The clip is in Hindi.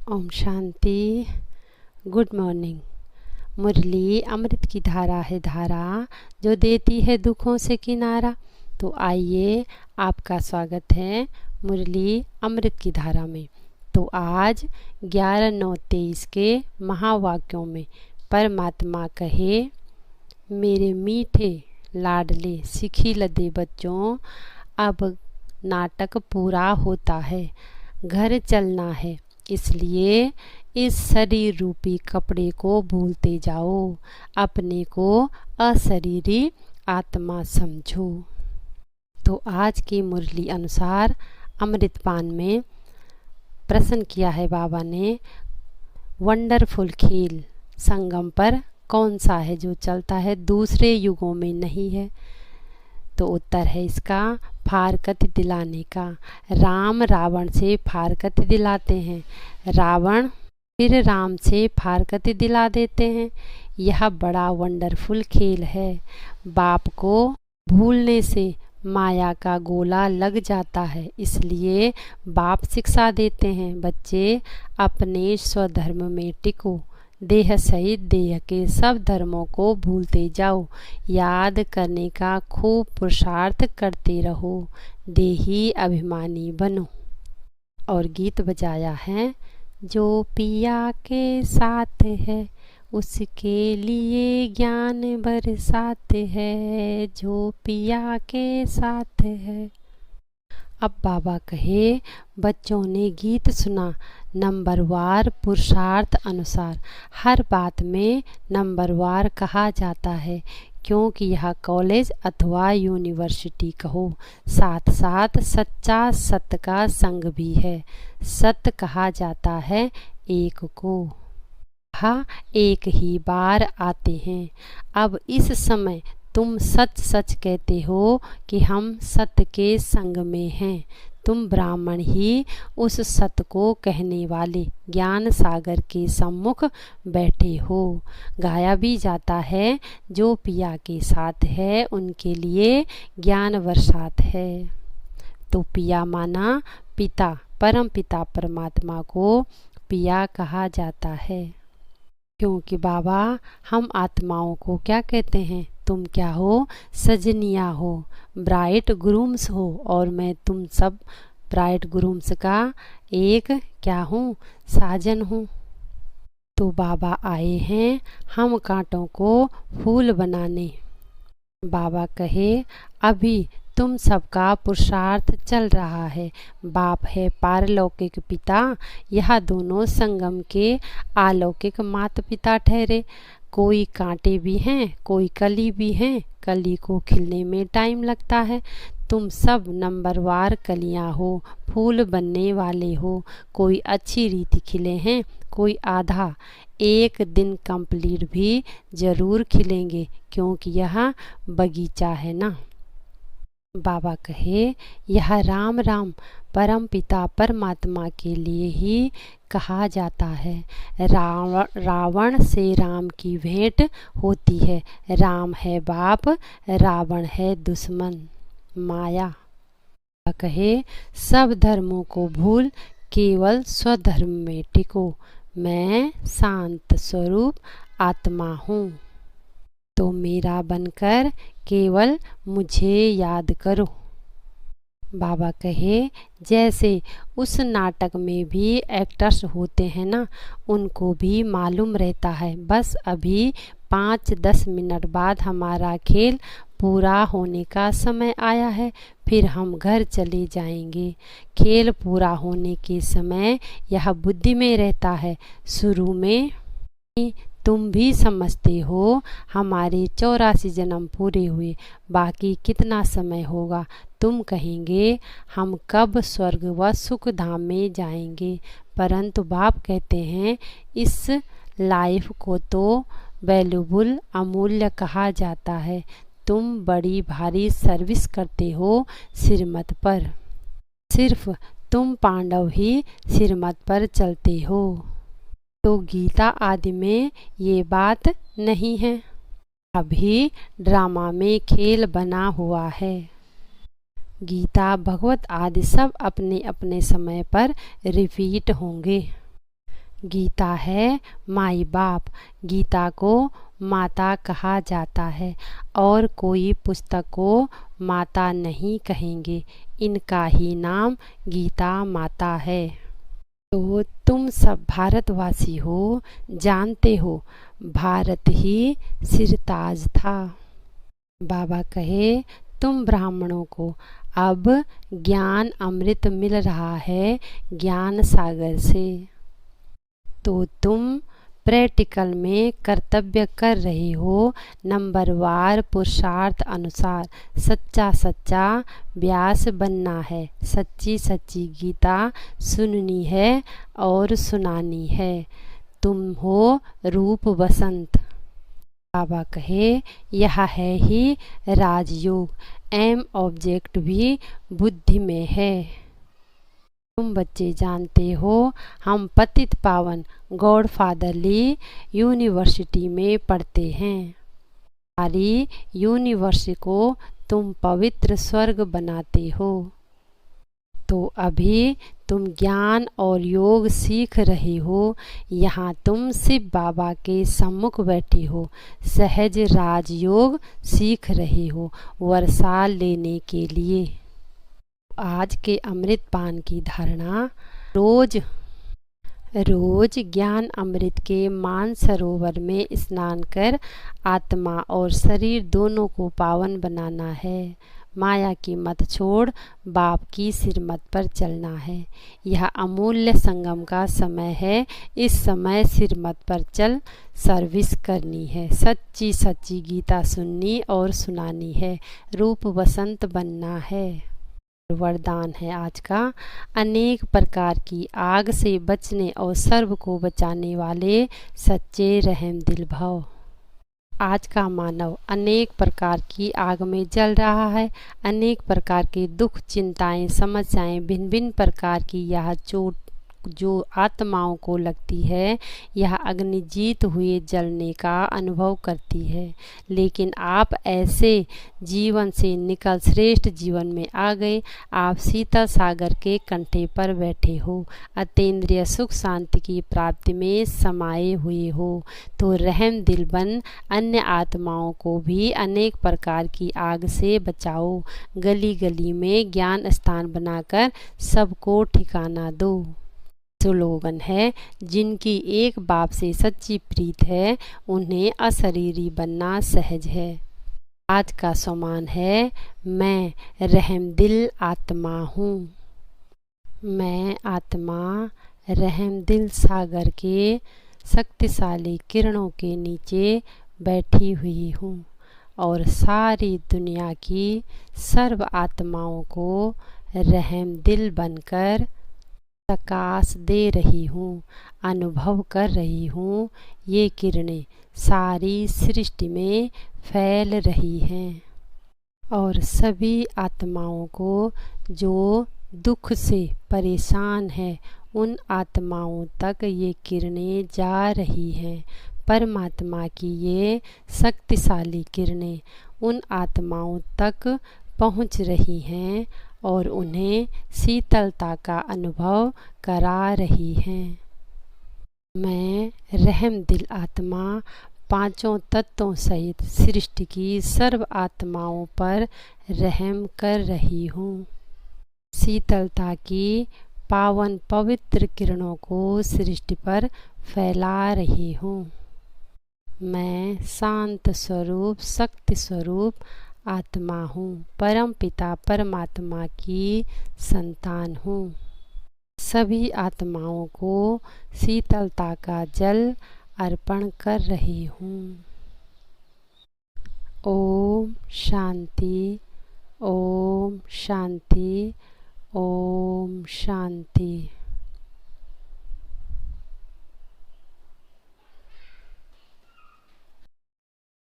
ओम शांति। Good morning. मुरली अमृत की धारा है धारा, जो देती है दुखों से किनारा। तो आइए, आपका स्वागत है मुरली अमृत की धारा में। तो आज 11/9/23 के महावाक्यों में परमात्मा कहे, मेरे मीठे लाडले सिखी लदे बच्चों, अब नाटक पूरा होता है, घर चलना है, इसलिए इस शरीर रूपी कपड़े को भूलते जाओ, अपने को अशरीरी आत्मा समझो। तो आज की मुरली अनुसार अमृतपान में प्रश्न किया है बाबा ने, वंडरफुल खेल संगम पर कौन सा है जो चलता है दूसरे युगों में नहीं है। तो उत्तर है इसका फारकत दिलाने का। राम रावण से फारकत दिलाते हैं, रावण फिर राम से फारकत दिला देते हैं। यह बड़ा वंडरफुल खेल है। बाप को भूलने से माया का गोला लग जाता है, इसलिए बाप शिक्षा देते हैं, बच्चे अपने स्वधर्म में टिको, देह सहित देह के सब धर्मों को भूलते जाओ, याद करने का खूब पुरुषार्थ करते रहो, देही अभिमानी बनो। और गीत बजाया है, जो पिया के साथ है उसके लिए ज्ञान बरसाते है, जो पिया के साथ है। अब बाबा कहे, बच्चों ने गीत सुना, नंबरवार पुरुषार्थ अनुसार हर बात में नंबरवार कहा जाता है, क्योंकि यह कॉलेज अथवा यूनिवर्सिटी कहो, साथ साथ सच्चा सत्य का संग भी है। सत्य कहा जाता है एक को, हाँ एक ही बार आते हैं। अब इस समय तुम सच सच कहते हो कि हम सत्य के संग में हैं। तुम ब्राह्मण ही उस सत्य को कहने वाले ज्ञान सागर के सम्मुख बैठे हो। गाया भी जाता है, जो पिया के साथ है उनके लिए ज्ञान वर्षात है। तो पिया माना पिता, परम पिता परमात्मा को पिया कहा जाता है, क्योंकि बाबा हम आत्माओं को क्या कहते हैं, तुम क्या हो, सजनिया हो, ब्राइट ग्रूम्स हो, और मैं तुम सब ब्राइट ग्रूम्स का एक क्या हूँ, साजन हूँ। तो बाबा आए हैं हम कांटों को फूल बनाने। बाबा कहे, अभी तुम सबका पुरुषार्थ चल रहा है। बाप है पारलौकिक पिता, यह दोनों संगम के अलौकिक माता पिता ठहरे। कोई कांटे भी हैं, कोई कली भी हैं, कली को खिलने में टाइम लगता है। तुम सब नंबरवार कलियां हो, फूल बनने वाले हो। कोई अच्छी रीति खिले हैं, कोई आधा, एक दिन कंप्लीट भी जरूर खिलेंगे, क्योंकि यह बगीचा है ना। बाबा कहे, यह राम राम परम पिता परमात्मा के लिए ही कहा जाता है। रावण से राम की भेंट होती है। राम है बाप, रावण है दुश्मन माया। बाबा कहे, सब धर्मों को भूल केवल स्वधर्म में टिको, मैं शांत स्वरूप आत्मा हूँ, तो मेरा बनकर केवल मुझे याद करो। बाबा कहे, जैसे उस नाटक में भी एक्टर्स होते हैं ना, उनको भी मालूम रहता है, बस अभी 5-10 मिनट बाद हमारा खेल पूरा होने का समय आया है, फिर हम घर चले जाएंगे। खेल पूरा होने के समय यह बुद्धि में रहता है। शुरू में तुम भी समझते हो हमारे 84 जन्म पूरे हुए, बाकी कितना समय होगा। तुम कहेंगे हम कब स्वर्ग व सुख धाम में जाएंगे, परंतु बाप कहते हैं इस लाइफ को तो वैल्यूबल अमूल्य कहा जाता है। तुम बड़ी भारी सर्विस करते हो सिरमत पर, सिर्फ तुम पांडव ही सिरमत पर चलते हो। तो गीता आदि में ये बात नहीं है, अभी ड्रामा में खेल बना हुआ है। गीता भगवत आदि सब अपने अपने समय पर रिपीट होंगे। गीता है माई बाप, गीता को माता कहा जाता है और कोई पुस्तक को माता नहीं कहेंगे, इनका ही नाम गीता माता है। तो तुम सब भारतवासी हो, जानते हो भारत ही सिरताज था। बाबा कहे तुम ब्राह्मणों को अब ज्ञान अमृत मिल रहा है ज्ञान सागर से, तो तुम प्रैक्टिकल में कर्तव्य कर रहे हो नंबरवार पुरुषार्थ अनुसार। सच्चा सच्चा व्यास बनना है, सच्ची सच्ची गीता सुननी है और सुनानी है। तुम हो रूप बसंत। बाबा कहे यह है ही राजयोग, एम ऑब्जेक्ट भी बुद्धि में है। तुम बच्चे जानते हो हम पतित पावन गॉड फादरली यूनिवर्सिटी में पढ़ते हैं। सारी यूनिवर्स को तुम पवित्र स्वर्ग बनाते हो। तो अभी तुम ज्ञान और योग सीख रहे हो। यहाँ तुम शिव बाबा के सम्मुख बैठे हो, सहज राजयोग सीख रहे हो वर्षा लेने के लिए। आज के अमृत पान की धारणा, रोज रोज ज्ञान अमृत के मानसरोवर में स्नान कर आत्मा और शरीर दोनों को पावन बनाना है। माया की मत छोड़ बाप की सिरमत पर चलना है। यह अमूल्य संगम का समय है। इस समय सिरमत पर चल सर्विस करनी है, सच्ची सच्ची गीता सुननी और सुनानी है, रूप वसंत बनना है। वरदान है आज का, अनेक प्रकार की आग से बचने और सर्व को बचाने वाले सच्चे रहम दिल भव। आज का मानव अनेक प्रकार की आग में जल रहा है। अनेक प्रकार के दुख, चिंताएं, समस्याएं, भिन्न भिन्न प्रकार की यह चोट जो आत्माओं को लगती है, यह अग्नि जीत हुए जलने का अनुभव करती है। लेकिन आप ऐसे जीवन से निकल श्रेष्ठ जीवन में आ गए। आप शीतल सागर के कंठे पर बैठे हो, अतीन्द्रिय सुख शांति की प्राप्ति में समाये हुए हो। तो रहम दिल बन अन्य आत्माओं को भी अनेक प्रकार की आग से बचाओ। गली गली में ज्ञान स्थान बनाकर सबको ठिकाना दो। स्लोगन है, जिनकी एक बाप से सच्ची प्रीत है उन्हें अशरीरी बनना सहज है। आज का सम्मान है, मैं रहम दिल आत्मा हूँ। मैं आत्मा रहम दिल सागर के शक्तिशाली किरणों के नीचे बैठी हुई हूँ और सारी दुनिया की सर्व आत्माओं को रहम दिल बनकर प्रकाश दे रही हूँ, अनुभव कर रही हूँ। ये किरणें सारी सृष्टि में फैल रही हैं और सभी आत्माओं को जो दुख से परेशान है उन आत्माओं तक ये किरणें जा रही हैं। परमात्मा की ये शक्तिशाली किरणें उन आत्माओं तक पहुँच रही हैं और उन्हें शीतलता का अनुभव करा रही हैं। मैं रहम दिल आत्मा पांचों तत्वों सहित सृष्टि की सर्व आत्माओं पर रहम कर रही हूँ। शीतलता की पावन पवित्र किरणों को सृष्टि पर फैला रही हूँ। मैं शांत स्वरूप शक्ति स्वरूप आत्मा हूँ, परम पिता परमात्मा की संतान हूँ। सभी आत्माओं को शीतलता का जल अर्पण कर रही हूँ। ओम शांति, ओम शांति, ओम शांति।